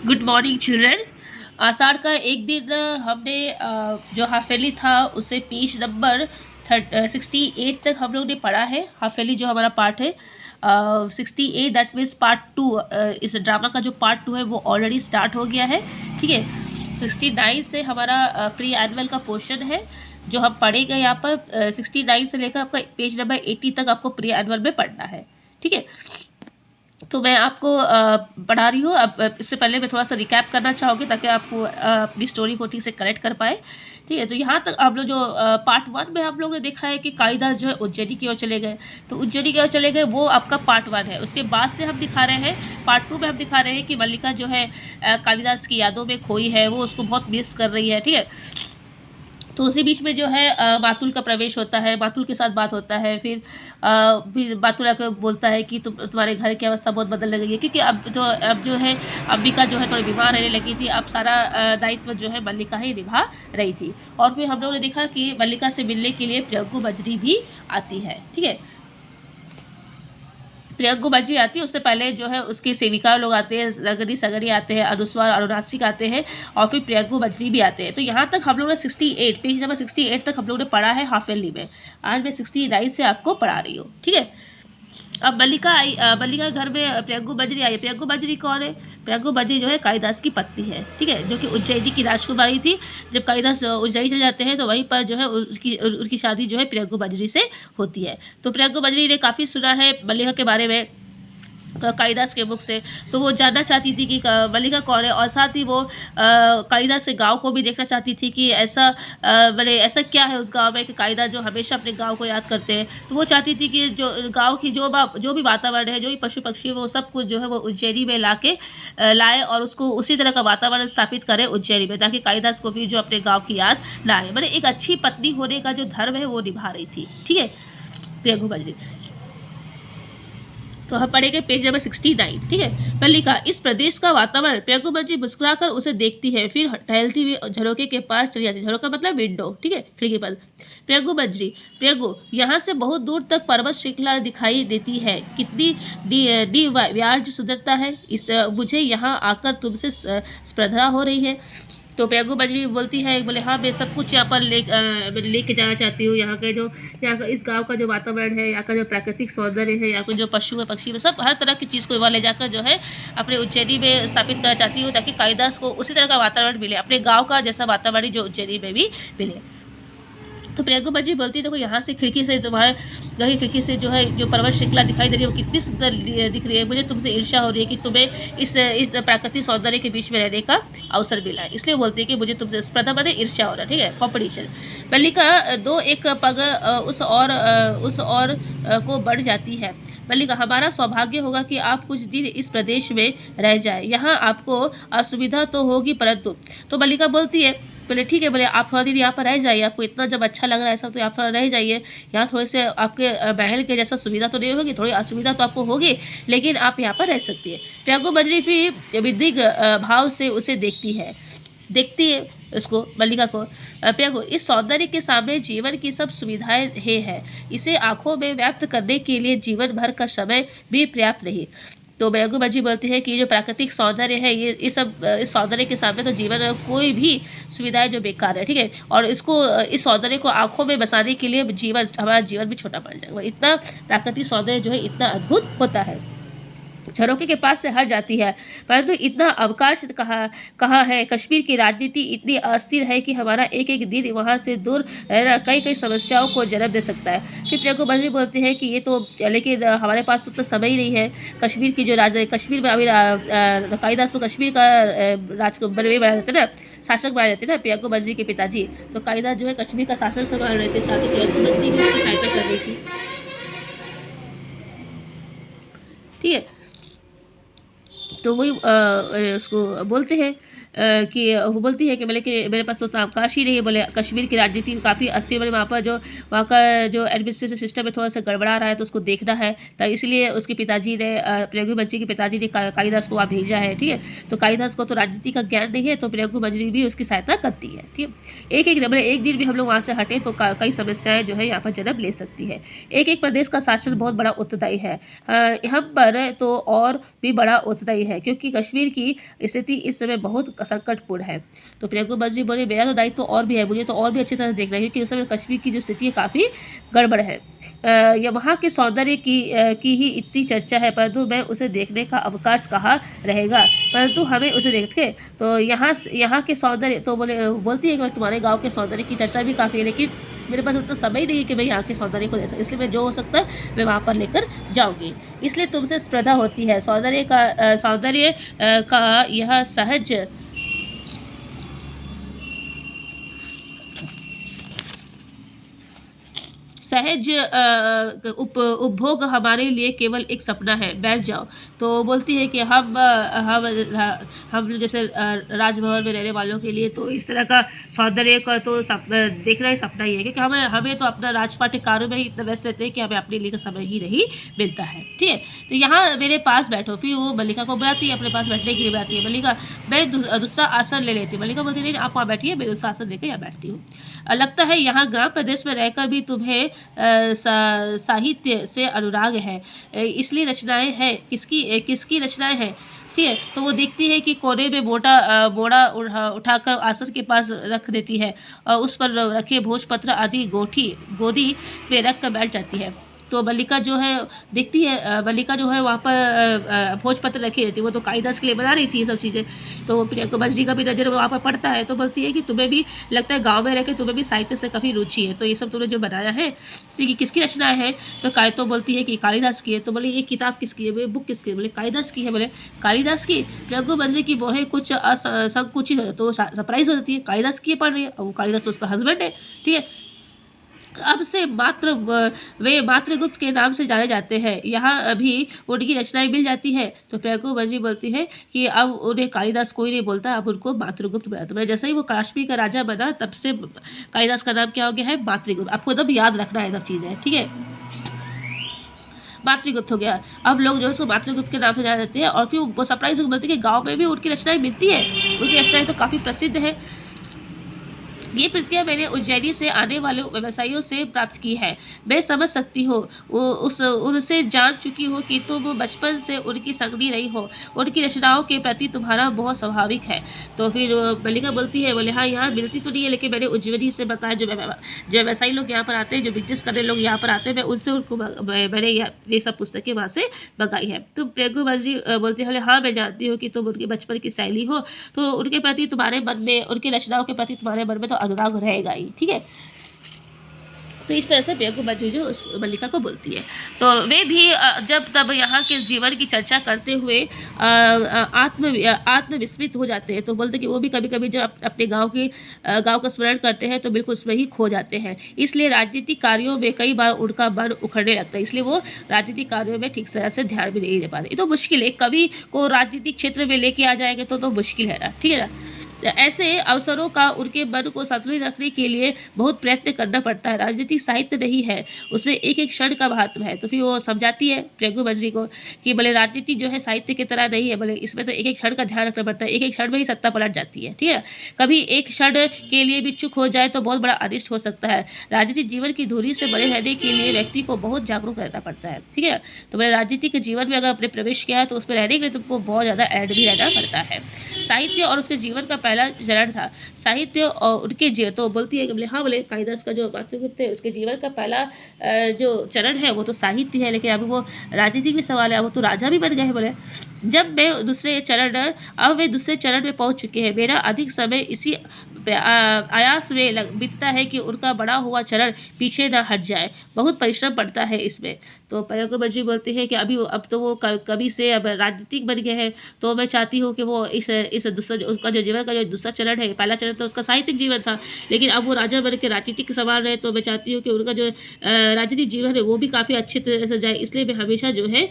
Good morning children. आषाढ़ का एक दिन हमने जो हाफेली था उसे पेज नंबर 68 तक हम लोग ने पढ़ा है। हाफेली जो हमारा पार्ट है 68, दैट मीन्स पार्ट 2। इस ड्रामा का जो पार्ट 2 है वो ऑलरेडी स्टार्ट हो गया है। ठीक है, 69 से हमारा प्री एनुअल का पोर्शन है जो हम पढ़ेंगे यहाँ पर। 69 से लेकर आपका पेज नंबर 80 तक आपको प्री एनुअल में पढ़ना है। ठीक है, तो मैं आपको पढ़ा रही हूँ। अब इससे पहले मैं थोड़ा सा रिकैप करना चाहूँगी ताकि आपको अपनी स्टोरी को ठीक से करेक्ट कर पाए। ठीक है, तो यहाँ तक आप लोग जो पार्ट 1 में हम लोग ने देखा है कि कालिदास जो है उज्जैनी की ओर चले गए, तो उज्जैनी की ओर चले गए, वो आपका पार्ट 1 है। उसके बाद से हम दिखा रहे हैं पार्ट 2 में हम दिखा रहे हैं कि मल्लिका जो है कालिदास की यादों में खोई है, वो उसको बहुत मिस कर रही है। ठीक है, तो उसी बीच में जो है मातुल का प्रवेश होता है, मातुल के साथ बात होता है। फिर मातुल आकर बोलता है कि तुम्हारे घर की अवस्था बहुत बदल गई है, क्योंकि अब जो है अंबिका जो है थोड़ी बीमार रहने लगी थी। अब सारा दायित्व जो है मल्लिका ही निभा रही थी। और फिर हम लोगों ने देखा कि मल्लिका से मिलने के लिए प्रियंकु बजरी भी आती है। ठीक है, प्रियंकु बजरी आती है, उससे पहले जो है उसकी सेविका लोग आते हैं, नगरी सगरी आते हैं, अनुस्वार अनुनासिक आते हैं, और फिर प्रियंकु बजरी भी आते हैं। तो यहाँ तक हम लोग ने 68 पेज नंबर 68 तक हम लोग ने पढ़ा है हाफेली में। आज मैं 69 से आपको पढ़ा रही हूँ। ठीक है, अब मल्लिका आई, मल्लिका के घर में प्रियंकु बजरी आई। प्रियंकु बजरी कौन है? प्रियंकु बजरी जो है कालिदास की पत्नी है। ठीक है, जो कि उज्जैनी की राजकुमारी थी। जब कालिदास उज्जैनी चले जाते हैं तो वहीं पर जो है उनकी शादी जो है प्रियंकु बजरी से होती है। तो प्रियंकु बजरी ने काफ़ी सुना है मल्लिका के बारे में कालिदास के मुख से, तो वो जानना चाहती थी कि मल्लिका कौन है, और साथ ही वो कालिदास के गांव को भी देखना चाहती थी कि ऐसा ऐसा क्या है उस गांव में कि कालिदास जो हमेशा अपने गांव को याद करते हैं। तो वो चाहती थी कि जो गांव की जो भी वातावरण है, जो भी पशु पक्षी है, वो सब कुछ जो है वो उज्जैनी में लाए और उसको उसी तरह का वातावरण स्थापित करे उज्जैनी में, ताकि कालिदास को भी जो अपने गाँव की याद ना आए। मतलब एक अच्छी पत्नी होने का जो धर्म है वो निभा रही थी। ठीक है, प्रियंकु बजरी। तो हम पढ़ेंगे पेज नंबर 69। ठीक है, मल्लिका, इस प्रदेश का वातावरण। प्रियंकु बजरी मुस्कुराकर उसे देखती है, फिर टहलती हुई झरोके के पास चली जाती है। झरोका मतलब विंडो। ठीक है, खिड़की पर। प्रियंकु बजरी, प्रियंकु, यहाँ से बहुत दूर तक पर्वत श्रृंखला दिखाई देती है। कितनी डी व्यार्ज सुंदरता है। मुझे यहाँ आकर तुमसे स्पर्धा हो रही है। तो प्रियंकु बजरी बोलती है, बोले हाँ मैं सब कुछ यहाँ पर लेके जाना चाहती हूँ। यहाँ का इस गांव का जो वातावरण है, यहाँ का जो प्राकृतिक सौंदर्य है, यहाँ के जो पशु है पक्षी है, सब हर तरह की चीज़ को वहाँ ले जाकर जो है अपने उज्जैनी में स्थापित करना चाहती हूँ, ताकि कालिदास को उसी तरह का वातावरण मिले, अपने गाँव का जैसा वातावरण जो उज्जैनी में भी मिले। तो प्रियंकु बजरी बोलती है, देखो यहाँ से खिड़की से, तुम्हारे घर की खिड़की से जो है जो पर्वत श्रृंखला दिखाई दे रही है वो कितनी सुंदर दिख रही है। मुझे तुमसे ईर्ष्या हो रही है कि तुम्हें इस प्राकृतिक सौंदर्य के बीच में रहने का अवसर मिला है, इसलिए बोलती है कि मुझे तुमसे स्पर्धा बने, ईर्ष्या हो रहा है। ठीक है, कॉम्पिटिशन। मल्लिका दो एक पग उस और को बढ़ जाती है। मल्लिका, हमारा सौभाग्य होगा कि आप कुछ दिन इस प्रदेश में रह जाए। यहाँ आपको असुविधा तो होगी, परंतु। तो मल्लिका बोलती है, बोले ठीक है, बोले आप थोड़ा दिन यहाँ पर रह जाइए, आपको इतना जब अच्छा लग रहा है सब, तो आप थोड़ा रह जाइए। यहाँ थोड़े से आपके महल के जैसा सुविधा तो नहीं होगी, थोड़ी असुविधा तो आपको होगी, लेकिन आप यहाँ पर रह सकती है। प्रियंकु बजरी फिर विदिग्ध भाव से उसे देखती है उसको, मल्लिका को। प्रियंकु, इस सौंदर्य के सामने जीवन की सब सुविधाएं है। इसे आंखों में व्यक्त करने के लिए जीवन भर का समय भी पर्याप्त नहीं। तो प्रियंकु बजरी बोलती है कि जो प्राकृतिक सौंदर्य है, ये सब इस सौंदर्य के सामने तो जीवन में कोई भी सुविधाएं जो बेकार है। ठीक है, और इस सौंदर्य को आंखों में बसाने के लिए हमारा जीवन भी छोटा पड़ जाएगा। इतना प्राकृतिक सौंदर्य जो है इतना अद्भुत होता है। झरोके के पास से हट जाती है, परंतु इतना अवकाश कहाँ है। कश्मीर की राजनीति इतनी अस्थिर है कि हमारा एक एक दिन वहाँ से दूर रहना कई समस्याओं को जन्म दे सकता है। फिर प्रियंकु बजरी बोलते हैं कि ये तो, लेकिन हमारे पास तो उतना समय ही नहीं है। कश्मीर की जो राजा, कश्मीर में अभी कालिदास तो कश्मीर का राजकुमार बनाए जाते ना, शासक बनाए जाते ना प्रियंकु बजरी के पिताजी। तो कालिदास जो है कश्मीर का शासन संभाल रहे थे, साथ ही प्रियंकु बजरी भी उसकी सहायता कर रही थी। ठीक है, तो वही उसको बोलते हैं कि वो बोलती है कि बोले कि मेरे पास तो अवकाश ही नहीं है। बोले कश्मीर की राजनीति काफ़ी अस्थिर, बोले वहाँ का जो एडमिनिस्ट्रेशन सिस्टम है थोड़ा सा गड़बड़ा रहा है, तो उसको देखना है। तो इसलिए उसके पिताजी ने, प्रियंकु बजरी के पिताजी ने कालिदास को वहाँ भेजा है। ठीक है, तो कालिदास को तो राजनीति का ज्ञान नहीं है, तो प्रियंकु बजरी भी उसकी सहायता करती है। ठीक है, एक दिन भी हम लोग वहाँ से हटे तो कई समस्याएं जो है यहाँ पर जन्म ले सकती है। एक प्रदेश का शासन बहुत बड़ा उत्तरदायी है, हम पर तो और भी बड़ा उत्तरदायी है। है क्योंकि कश्मीर की स्थिति इस समय बहुत संकटपूर्ण है। तो प्रियंका बज्री बोले मेरा तो दायित्व और भी है, मुझे तो और भी अच्छी तरह से देखना है क्योंकि उस समय कश्मीर की जो स्थिति है काफ़ी गड़बड़ है। या वहाँ के सौंदर्य की ही इतनी चर्चा है परंतु मैं उसे देखने का अवकाश कहाँ रहेगा, परंतु हमें उसे देखे तो यहाँ के सौंदर्य तो बोलती है कि तुम्हारे गाँव के सौंदर्य की चर्चा भी काफ़ी है लेकिन मेरे पास उतना समय नहीं है कि मैं यहाँ के सौंदर्य को दे सकूँ, इसलिए मैं जो हो सकता है मैं वहाँ पर लेकर जाऊँगी। इसलिए तुमसे स्पर्धा होती है। सौंदर्य का यह सहज उपभोग हमारे लिए केवल एक सपना है, बैठ जाओ। तो बोलती है कि हम जैसे राजभवन में रहने वालों के लिए तो इस तरह का सौंदर्य का तो देखना ही सपना ही है क्योंकि हमें तो अपना राजपाट कार्यों में ही इतना व्यस्त रहते हैं कि हमें अपने लिए का समय ही नहीं मिलता है। ठीक है, तो यहाँ मेरे पास बैठो। फिर वो मल्लिका को बुलाती है, अपने पास बैठने के लिए बुलाती है। मल्लिका मैं दूसरा आसन ले लेती हूँ। मल्लिका बोलती नहीं आप वहाँ बैठिए, मैं दूसरा आसन लेकर यहाँ बैठती हूँ। लगता है यहाँ ग्राम प्रदेश में रहकर भी तुम्हें साहित्य से अनुराग है, इसलिए रचनाएं हैं। किसकी रचनाएं हैं? ठीक है, तो वो देखती है कि कोने में बोड़ा उठाकर आसन के पास रख देती है और उस पर रखे भोजपत्र आदि गोदी पे रख कर बैठ जाती है। तो मल्लिका जो है देखती है, मल्लिका जो है वहाँ पर भोजपत्र रखी रहती है, वो तो कालिदास के लिए बना रही थी ये सब चीज़ें। तो प्रियंका बज्री का भी नज़र वहाँ पर पड़ता है तो बोलती है कि तुम्हें भी लगता है गाँव में रह के तुम्हें भी साहित्य से काफ़ी रुचि है, तो ये सब तुमने जो बनाया है तो ये किसकी रचना है? तो बोलती है कि कालिदास की है। तो बोले ये किताब किसकी है, बोले बुक किसकी है? बोले कालिदास की है। बोले कालिदास की? प्रियंका बज्री की वो है कुछ संकुचित है तो सरप्राइज हो जाती है, कालिदास की पढ़ रही है और कालिदास तो उसका हस्बैंड है। ठीक है, अब से वे मातृगुप्त के नाम से जाने जाते हैं, यहाँ अभी उनकी रचनाएं मिल जाती है। तो प्रियंका बज्री बोलती है कि अब उन्हें कालिदास कोई नहीं बोलता, अब उनको मातृगुप्त बनाता। तो जैसे ही वो कश्मीर का राजा बना तब से कालिदास का नाम क्या हो गया है? मातृगुप्त। आपको एकदम याद रखना है सब चीज़ें। ठीक है, मातृगुप्त हो गया। अब लोग जो है उसको मातृगुप्त के नाम से जाने जाते हैं और फिर वो सरप्राइज होकर बोलते हैं कि गाँव में भी उनकी रचनाएं मिलती है, उनकी रचनाएं तो काफ़ी प्रसिद्ध है। ये प्रतिक्रिया मैंने उज्जैनी से आने वाले व्यवसायियों से प्राप्त की है। मैं समझ सकती हूँ उनसे जान चुकी हूँ कि तुम बचपन से उनकी संगनी रही हो, उनकी रचनाओं के प्रति तुम्हारा बहुत स्वाभाविक है। तो फिर मल्लिका बोलती है, बोले हाँ यहाँ मिलती तो नहीं है लेकिन मैंने उज्जैनी से बताया, जो व्यवसायी लोग यहाँ पर आते हैं, जो बिजनेस करने लोग यहाँ पर आते हैं, मैं उनसे मैंने ये सब पुस्तकें वहाँ से मंगाई है। तो प्रियंका बज्री बोलती है हाँ मैं जानती हूँ कि तुम उनके बचपन की शैली हो, तो उनके प्रति तुम्हारे मन में, उनकी रचनाओं के प्रति तुम्हारे मन में तो अनुराग रहेगा ही। ठीक है, तो इस तरह से प्रियंका बज्री जो उस मल्लिका को बोलती है। तो वे भी जब तब यहाँ के जीवन की चर्चा करते हुए आत्मविस्मृत हो जाते हैं। तो बोलते कि वो भी कभी कभी जब अपने गांव का स्मरण करते हैं तो बिल्कुल उसमें ही खो जाते हैं। इसलिए राजनीतिक कार्यों में कई बार उनका मन उखड़ने लगता है, इसलिए वो राजनीतिक कार्यों में ठीक तरह से ध्यान भी नहीं दे पाते। ये तो मुश्किल है, कवि को राजनीतिक क्षेत्र में लेके आ जाएंगे तो मुश्किल है ना। ठीक है ना, ऐसे अवसरों का उनके मन को संतुलित रखने के लिए बहुत प्रयत्न करना पड़ता है। राजनीतिक साहित्य नहीं है, उसमें एक एक क्षण का महत्व है। तो फिर वो समझाती है प्रियंका बज्री को कि बोले राजनीति जो है साहित्य की तरह नहीं है, बोले इसमें तो एक एक क्षण का ध्यान रखना पड़ता है, एक एक क्षण में ही सत्ता पलट जाती है। ठीक है, कभी एक क्षण के लिए भी चूक हो जाए तो बहुत बड़ा अनिष्ट हो सकता है। राजनीतिक जीवन की धुरी से बने रहने के लिए व्यक्ति को बहुत जागरूक रहना पड़ता है। ठीक है, तो मेरे राजनीतिक जीवन में अगर आपने प्रवेश किया है तो उसमें रहने के लिए तुमको बहुत ज़्यादा एड भी रहना पड़ता है। साहित्य और उसके जीवन का पहला चरण था साहित्य और उनके जीवन। तो बोलती है कि बोले हाँ, बोले कालिदास का जो मातृगुप्त है उसके जीवन का पहला जो चरण है वो तो साहित्य है, लेकिन अभी वो राजनीतिक भी सवाल है, वो तो राजा भी बन गए हैं। बोले अब वे दूसरे चरण में पहुंच चुके हैं। मेरा अधिक समय इसी आयास में बीतता है कि उनका बड़ा हुआ चरण पीछे ना हट जाए, बहुत परिश्रम पड़ता है इसमें। तो प्रियंका बज्री बोलती है कि अब तो वो कवि से अब राजनीतिक बन गए हैं, तो मैं चाहती हूँ कि वो इस दूसरा उसका जो जीवन का जो दूसरा चरण है, पहला चरण तो उसका साहित्यिक जीवन था, लेकिन अब वो राजा बन के राजनीतिक संभाल रहे, तो मैं चाहती हूँ कि उनका जो राजनीतिक जीवन है वो भी काफ़ी अच्छे तरह से जाए। इसलिए मैं हमेशा जो है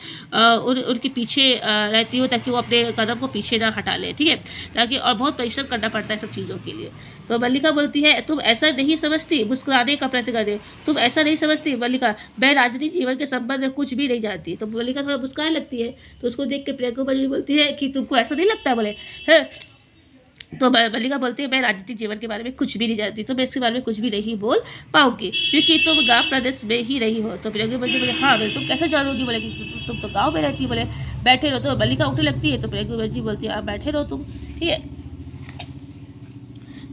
उनके पीछे रहती हूँ ताकि वो अपने कदम को पीछे ना हटा ले। ठीक है, ताकि और बहुत परिश्रम करना पड़ता है सब चीज़ों के लिए। तो मल्लिका बोलती है तुम ऐसा नहीं समझती, मुस्कुराने का प्रयत्न कर दे, तुम ऐसा नहीं समझती मल्लिका, मैं राजनीतिक जीवन के संबंध में कुछ भी नहीं जानती। तो मल्लिका थोड़ा मुस्कुराने लगती है, तो उसको देख के प्रियंका बज्री बोलती है कि तुमको ऐसा नहीं लगता? बोले है तो मल्लिका बोलती है मैं राजनीतिक जीवन के बारे में कुछ भी नहीं जानती, तो मैं इसके बारे में कुछ भी नहीं बोल पाऊंगी क्योंकि तुम गांव प्रदेश में ही रही हो। तो प्रियंका बोलती बोले हाँ बोले तुम कैसे जानोगी, बोले कि तुम तो गाँव में रहती हो, बोले बैठे रहो। तो मल्लिका उठने लगती है तो प्रियंका जी बोलती है आप बैठे रहो तुम, ठीक है।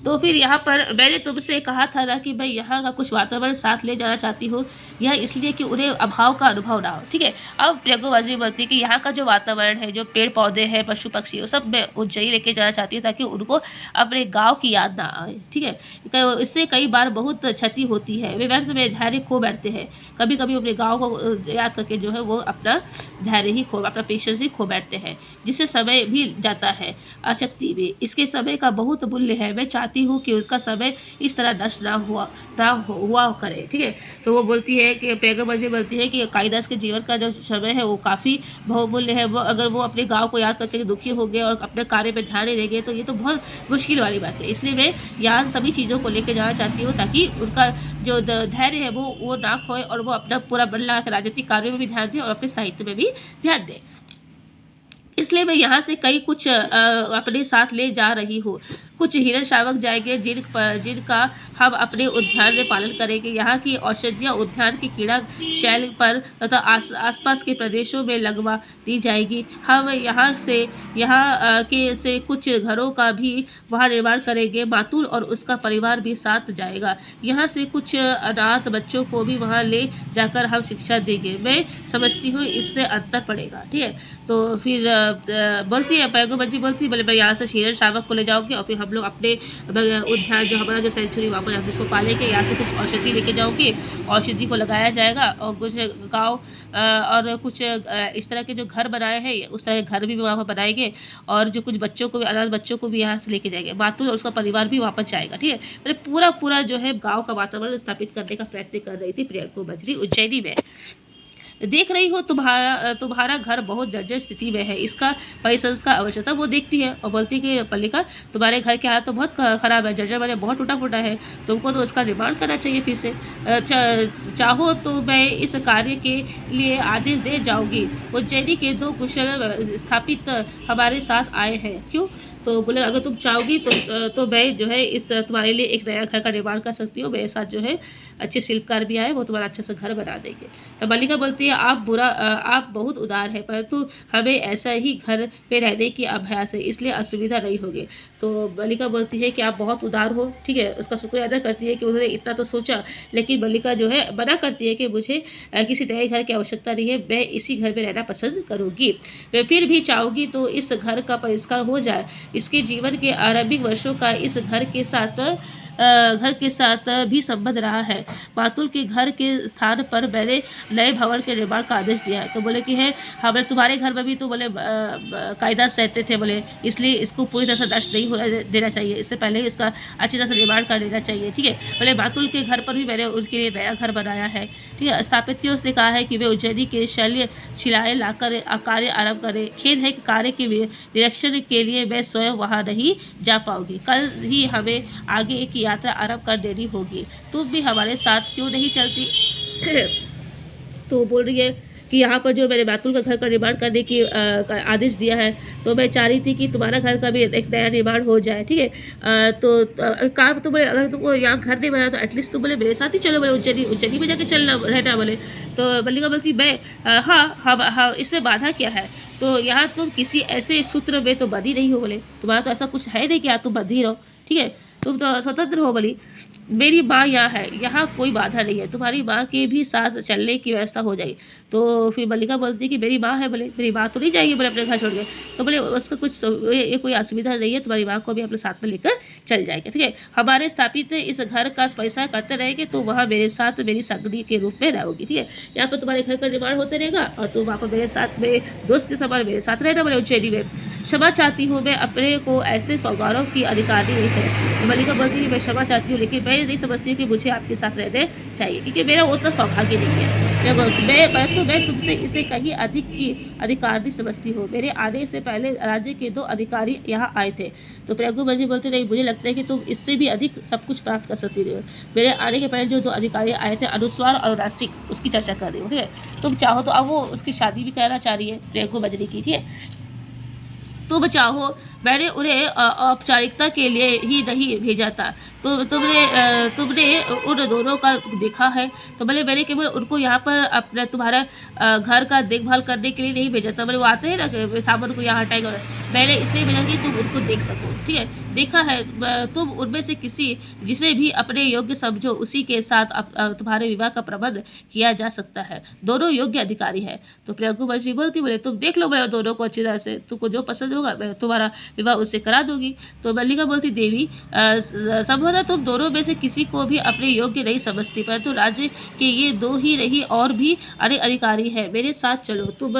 तो फिर यहाँ पर मैंने तुमसे कहा था ना कि मैं यहाँ का कुछ वातावरण साथ ले जाना चाहती हूँ, यह इसलिए कि उन्हें अभाव का अनुभव ना हो, ठीक है। अब प्रियंका बाजी बोलती है कि यहाँ का जो वातावरण है, जो पेड़ पौधे हैं, पशु पक्षी, वो सब मैं उज्जैन लेके जाना चाहती हूँ ताकि उनको अपने गाँव की याद ना आए, ठीक है। इससे कई बार बहुत क्षति होती है, वे व्यर्थ में धैर्य खो बैठते हैं, कभी कभी अपने गाँव को याद करके जो है वो अपना धैर्य ही खो, अपना पेशेंस ही खो बैठते हैं, जिससे समय भी जाता है, आसक्ति भी। इसके समय का बहुत मूल्य है, मैं चाहती हूँ कि उसका समय इस तरह नष्ट ना हुआ करे, ठीक है। तो वो बोलती है कि प्रियंका बाजी बोलती है कि कालिदास के जीवन का जो समय है वो काफ़ी बहुमूल्य है, वो अगर वो अपने गांव को याद करके दुखी हो गए और अपने कार्य पे ध्यान नहीं देंगे तो ये तो बहुत मुश्किल वाली बात है। इसलिए मैं यहाँ सभी चीज़ों को लेकर जाना चाहती हूँ ताकि उनका जो धैर्य है वो ना खोए और वो अपना पूरा मन लगा कर राजनीतिक कार्यों में भी ध्यान दें और अपने साहित्य में भी ध्यान दें। इसलिए मैं यहाँ से कई कुछ अपने साथ ले जा रही हूँ। कुछ हिरण शावक जाएंगे जिनका हम अपने उद्यान में पालन करेंगे। यहाँ की औषधियाँ उद्यान की कीड़ा शैल पर तथा आसपास के प्रदेशों में लगवा दी जाएगी। हम यहाँ से कुछ घरों का भी वहाँ निर्माण करेंगे। मातुल और उसका परिवार भी साथ जाएगा। यहाँ से कुछ अनाथ बच्चों को भी वहाँ ले जाकर हम शिक्षा देंगे। मैं समझती हूँ इससे अंतर पड़ेगा, ठीक है। तो फिर बोलती है पैगो बच्ची बोलती है बोले मैं यहाँ से हिरण शावक को ले जाऊँगी और फिर हम लोग अपने उद्यान जो हमारा जो सेंचुरी वहाँ पर हम इसको पालेंगे। यहाँ से कुछ औषधि लेके जाओगे, औषधि को लगाया जाएगा और कुछ गाँव और कुछ इस तरह के जो घर बनाए हैं उस तरह के घर भी वहाँ पर बनाएंगे और जो कुछ बच्चों को भी अनाथ बच्चों को भी यहाँ से लेके जाएंगे। मातुल और उसका परिवार भी वहाँ पर जाएगा, ठीक है। मतलब पूरा जो है गाँव का वातावरण स्थापित करने का प्रयत्न कर रही थी प्रियंका बजरी उज्जैनी में। देख रही हो तुम्हारा घर बहुत जर्जर स्थिति में है, इसका परिसंस्कार आवश्यकता। वो देखती है और बोलती है कि मल्लिका तुम्हारे घर की हालत तो बहुत खराब है, जर्जर मैंने बहुत टूटा फूटा है, तुमको तो उसका निर्माण करना चाहिए फिर से। चाहो तो मैं इस कार्य के लिए आदेश दे जाऊंगी। उज्जैनी के 2 कुशल स्थापित हमारे साथ आए हैं। क्यों? तो बोले अगर तुम चाहोगी तो मैं जो है इस तुम्हारे लिए एक नया घर का निर्माण कर सकती हूँ। मेरे साथ जो है अच्छे शिल्पकार भी आए, वो तुम्हारा अच्छा सा घर बना देंगे। तो मल्लिका बोलती है आप बहुत उदार है, परंतु हमें ऐसा ही घर पे रहने की अभ्यास है, इसलिए असुविधा नहीं होगी। तो मल्लिका बोलती है कि आप बहुत उदार हो, ठीक है। उसका शुक्रिया अदा करती है कि उन्होंने इतना तो सोचा, लेकिन मल्लिका जो है मना करती है कि मुझे किसी नए घर की आवश्यकता नहीं है, मैं इसी घर में रहना पसंद करूँगी। मैं फिर भी चाहूँगी तो इस घर का परिष्कार हो जाए। इसके जीवन के आरंभिक वर्षों का इस घर के साथ भी संबंध रहा है। मातुल के घर के स्थान पर मैंने नए भवन के निर्माण का आदेश दिया है। तो बोले कि है हमें तुम्हारे घर में भी तो बोले कायदास रहते थे, बोले इसलिए इसको पूरी तरह से नष्ट नहीं होने देना चाहिए, इससे पहले इसका अच्छी तरह से निर्माण कर देना चाहिए, ठीक है। बोले मातुल के घर पर भी मैंने उनके लिए नया घर बनाया है, ठीक है। स्थापत्यों से कहा है कि वे उज्जैनी के शिलाएँ लाकर कार्य आरंभ करें। खेद है कि कार्य के निरीक्षण के लिए मैं स्वयं वहाँ नहीं जा पाऊंगी। कल ही हमें आगे की यात्रा आरंभ कर देनी होगी, तुम भी हमारे साथ क्यों नहीं चलती? तो बोल रही है कि यहाँ पर जो मैंने मातुल का घर का निर्माण करने की आदेश दिया है, तो मैं चाह रही थी कि तुम्हारा घर का भी एक नया निर्माण हो जाए, ठीक है। काम तो बोले अगर तुमको यहाँ घर नहीं बना तो एटलीस्ट तुम बोले मेरे साथ ही चलो, बोले उज्जैनी में जाके चलना रहना, बोले। तो मल्लिका बोलती मैं हाँ इसमें बाधा क्या है? तो यहाँ तुम किसी ऐसे सूत्र में तो बंधी नहीं हो, बोले तुम्हारा तो ऐसा कुछ है नहीं कि यहाँ तुम बंधी रहो, ठीक है, तुम तो स्वतंत्र हो। बोली मेरी माँ यहाँ है, यहाँ कोई बाधा नहीं है, तुम्हारी माँ के भी साथ चलने की व्यवस्था हो जाएगी। तो फिर मल्लिका बोलती कि मेरी माँ है, बोले मेरी माँ तो नहीं जाएगी बोले अपने घर छोड़ के। तो बोले उसका कुछ ये कोई असुविधा नहीं है, तुम्हारी माँ को भी अपने साथ में लेकर चल जाएंगे, ठीक है। हमारे स्थापित इस घर का पैसा करते रहेंगे तो वहाँ मेरे साथ मेरी संगनी के रूप में रहोगी, ठीक है। यहाँ पर तुम्हारे घर का निर्माण होते रहेगा और तुम वहाँ पर मेरे साथ मेरे दोस्त के समान मेरे साथ रहना, बोले उज्जैनी में। क्षमा चाहती हूँ, मैं अपने को ऐसे सौगारों की अधिकारी नहीं समझती। मल्लिका बोलती है मैं क्षमा चाहती हूँ, लेकिन मैं नहीं समझती हूँ कि मुझे आपके साथ रहने चाहिए, क्योंकि मेरा उतना सौभाग्य नहीं है। मैं तुमसे इसे कहीं अधिक की अधिकारी समझती हूँ। मेरे आने से पहले राज्य के 2 अधिकारी यहाँ आए थे। तो प्रियंका बजी बोलते नहीं, मुझे लगता है कि तुम इससे भी अधिक सब कुछ प्राप्त कर सकती हो। मेरे आने के पहले जो 2 अधिकारी आए थे अनुस्वार और रासिक, उसकी चर्चा कर रही हूँ, ठीक है। तुम चाहो तो अब वो उसकी शादी भी करना चाह रही है प्रियंका बजरी की, ठीक है। तुम चाहो मैंने उन्हें औपचारिकता के लिए ही नहीं भेजा था। तुमने उन दोनों का देखा है। तो मैंने केवल उनको यहाँ पर अपना तुम्हारा घर का देखभाल करने के लिए नहीं भेजा था। वो आते हैं ना कि सामान को यहाँ हटाएगा, मैंने इसलिए भेजा कि तुम उनको देख सको, ठीक है। देखा है तुम उनमें से किसी जिसे भी अपने योग्य समझो उसी के साथ तुम्हारे विवाह का प्रबंध किया जा सकता है। दोनों योग्य अधिकारी है। तो प्रियंका बजरी बोलती, बोले तुम देख लो मैं दोनों को अच्छी तरह से, तुमको जो पसंद होगा मैं तुम्हारा विवाह उससे करा दूंगी। तो मल्लिका बोलती, देवी संभवतः तुम दोनों में से किसी को भी अपने योग्य नहीं समझती, परंतु राज्य के ये दो ही नहीं और भी अनेक अधिकारी है। मेरे साथ चलो। तुम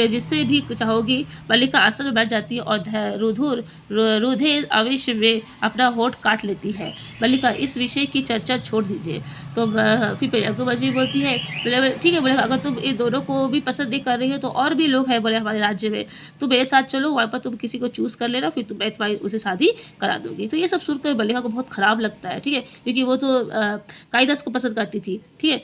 जिससे भी चाहोगी। मल्लिका आसन में बैठ जाती है और रुधे आवेश में अपना होठ काट लेती है। मल्लिका, इस विषय की चर्चा छोड़ दीजिए। तो फिर प्रियंका बजरी बोलती है, बोले ठीक है, बोले अगर तुम इन दोनों को भी पसंद नहीं कर रही हो तो और भी लोग हैं बोले हमारे राज्य में, तुम मेरे साथ चलो, वहाँ पर तुम किसी को चूज कर लेना, फिर मैं तुम्हारी उसे शादी करा दूंगी। तो ये सब सुनकर मल्लिका को बहुत खराब लगता है, ठीक है, क्योंकि वो तो कालिदास को पसंद करती थी, ठीक है।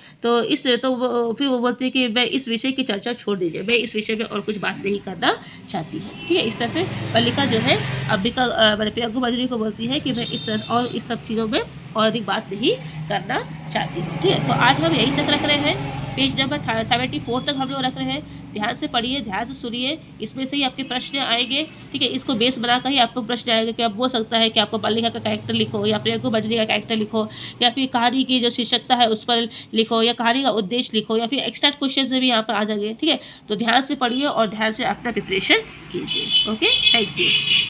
फिर वो बोलती है कि मैं इस विषय की चर्चा छोड़ दीजिए, मैं इस विषय में और कुछ बात नहीं करना चाहती हूँ, ठीक है। इस तरह से मल्लिका जो है अंबिका प्रियंका बजरी को बोलती है कि मैं इस तरह और इस सब चीज़ों में और अधिक बात नहीं करना चाहती हूँ, ठीक है। तो आज हम यहीं तक रख रहे हैं, पेज नंबर 74 तक हम लोग रख रहे हैं। ध्यान से पढ़िए, ध्यान से सुनिए, इसमें से ही आपके प्रश्न आएंगे, ठीक है। इसको बेस बनाकर ही आपको प्रश्न आएगा कि आप बोल सकता है कि आपको मल्लिका का कैरेक्टर लिखो या प्रियंका बजरी का कैरेक्टर लिखो, या फिर कहानी की जो शीर्षकता है उस पर लिखो, या कहानी का उद्देश्य लिखो, या फिर एक्स्ट्रा क्वेश्चन भी यहाँ पर आ जाएंगे, ठीक है। तो ध्यान से पढ़िए और ध्यान से अपना प्रिपरेशन कीजिए। Okay, thank you.